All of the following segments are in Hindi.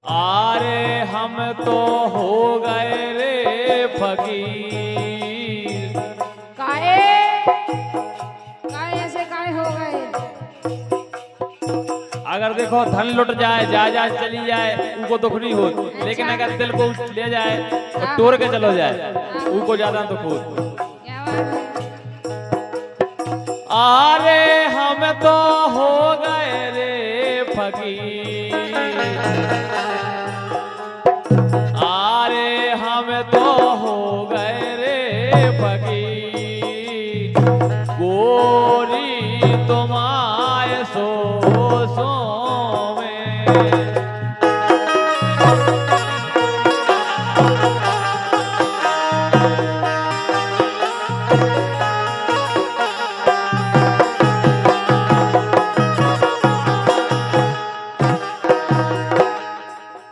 आरे हम तो हो गए रे फकीर। काहे काहे ऐसे काहे हो गए? अगर देखो धन लुट जाए जायदाद चली जाए उनको दुख नहीं हो, लेकिन अगर दिल को ले जाए और तोड़ के चलो जाए उनको ज्यादा दुख हो। क्या बात है? आरे हम तो हो गए रे फकीर। आरे हम तो हो गए रे फकीर। गोरी तुम्हारे सोसों में।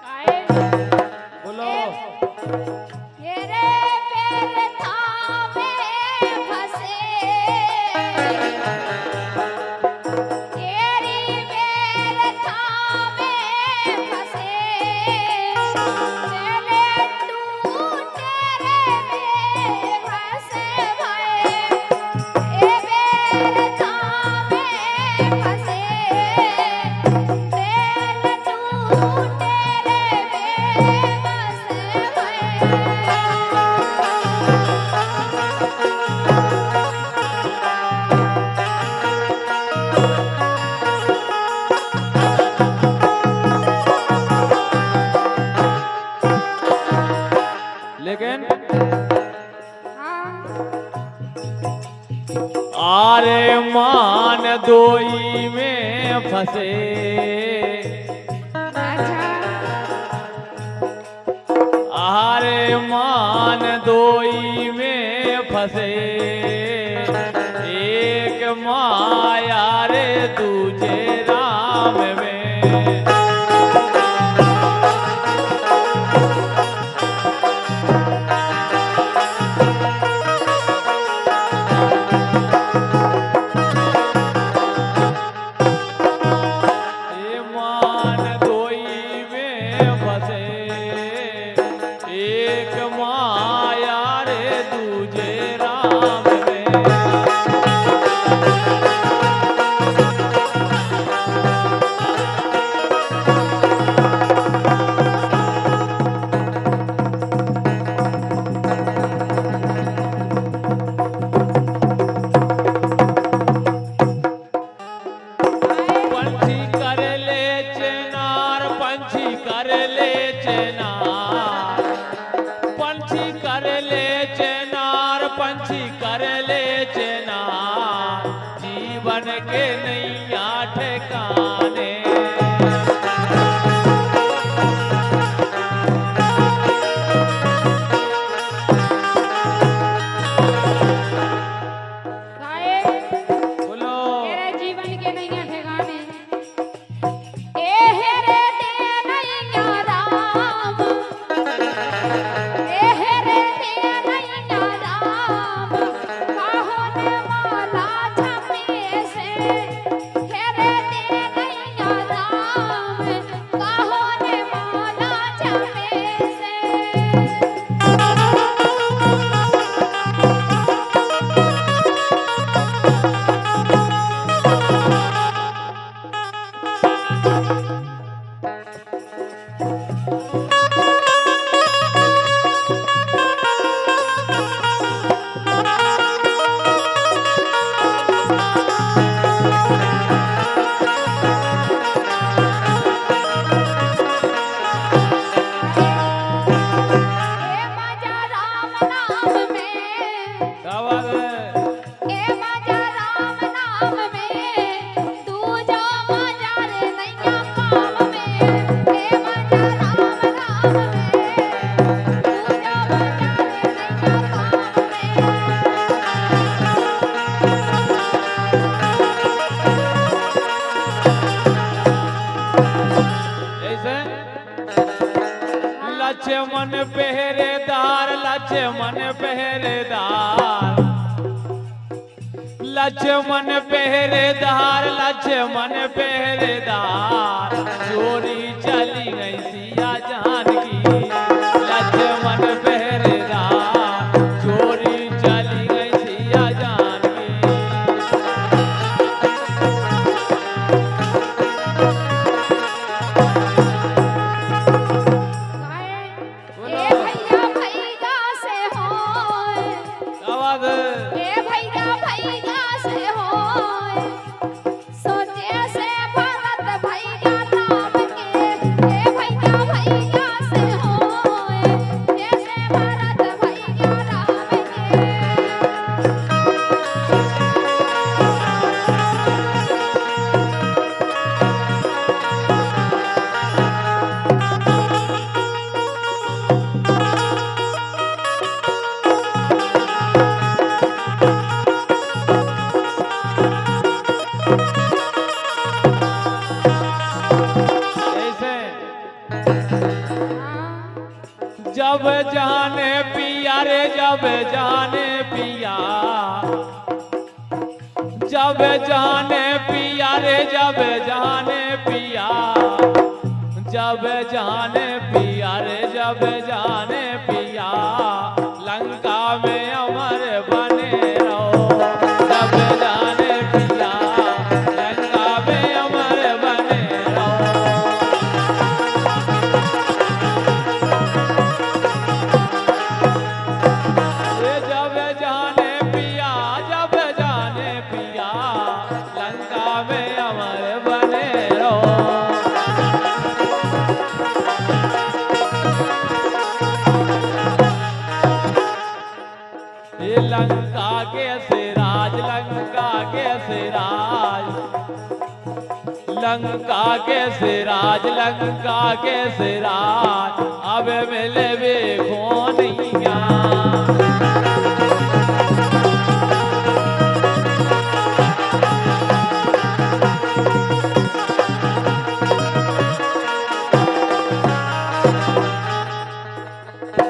काहे? बोलो तेरे पैर थामे फंसे, तेरी पैर थामे फंसे, चले टूटे रे बेबस भये। ए पैर थामे फंसे, चले टूटे रे बेबस भये। लेकिन हाँ, आरे मान दोई में फंसे। अच्छा आरे मान दोई में फंसे। एक माया रे तुझे राम में। ए मान दोई में फंसे। एक माया रे तुझे राम में। पंछी कर ले चेनार, पंछी कर ले चेनार। पंछी कर ले चेनार, पंछी कर ले चेनार। जीवन के नैया ठिकाने। काहे? बोलो तेरे जीवन के नैया ठिकाने। ए हेरे दे नैया राम, ए हेरे दे नैया राम, काहो ने माला छपे से। हेरे दे नैया राम, काहो ने माला छपे से। ए मजा राम नाम में, क्या बात है? ए मजा राम नाम में, तू जो मजा रे नैया काम में। ए मजा राम नाम में, तू जो मजा रे नैया काम ऐसे लक्ष्मण पहरेदार, लक्ष्मण पहरेदार। लक्ष्मण पहरेदार, लक्ष्मण पहरेदार। चोरी चली गई सी सिया जानकी लक्ष्मण पहरेदार चोरी चली गई सिया जानकी ए भैया भैया से होए आवाज ए भैया भैया से होए सोचे से भरत भैया नाम के ए भैया भैया से होए जैसे भरत भैया राम के ऐसे जब जाने पिया रे जब जाने पिया जब जाने पिया रे जब जाने पिया जब जाने पिया रे जब जाने पिया लंका में अमर बने रहो जब जाने पिया लंका में अमर बने रहो ये जब जाने पिया जब जाने पिया लंका में अमर बने रहो ये लंका के सिराज लंका के सिराज लंका के सिराज लंका के सिराज अब मिले वे खोनिया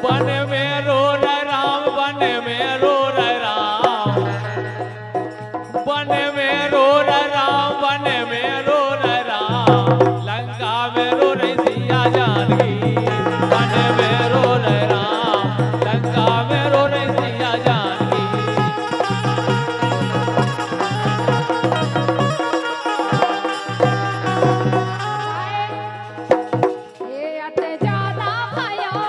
वन में रो रहे राम वन में रो रहे राम वन में रो रहे राम वन में रो रहे राम लंका में रो रही सिया जानकी वन में रो रहे राम लंका में रो रही सिया जानकी ये अत ज्यादा भयो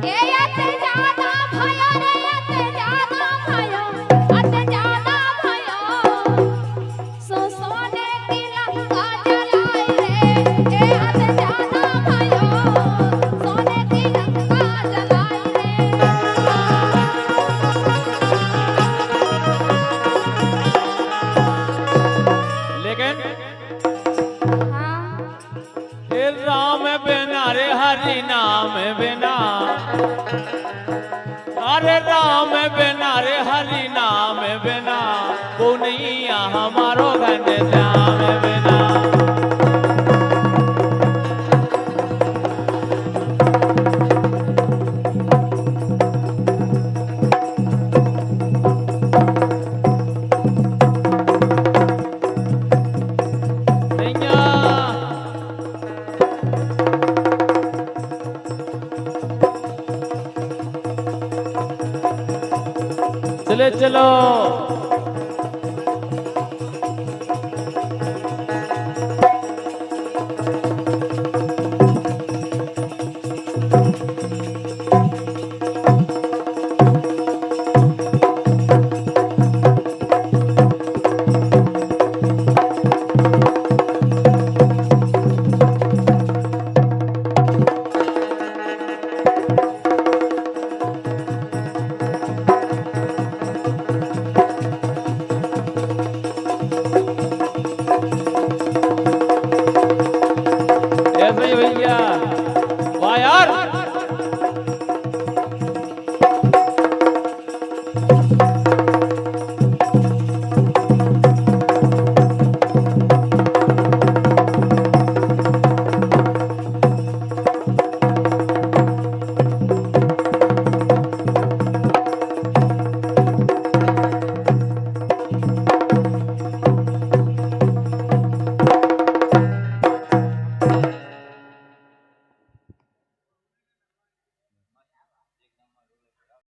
ये अत ज्यादा भयो रे अत ज्यादा भयो अत ज्यादा भयो सो सोने की लंका जलाई रे ये अत ज्यादा भयो सोने की लंका जलाई रे लेकिन हाँ हे राम बिना रे हरि नाम बिना अरे राम बिना रे हरि नाम बिना वो नहीं हमारो घन श्याम बिना नैया चले चलो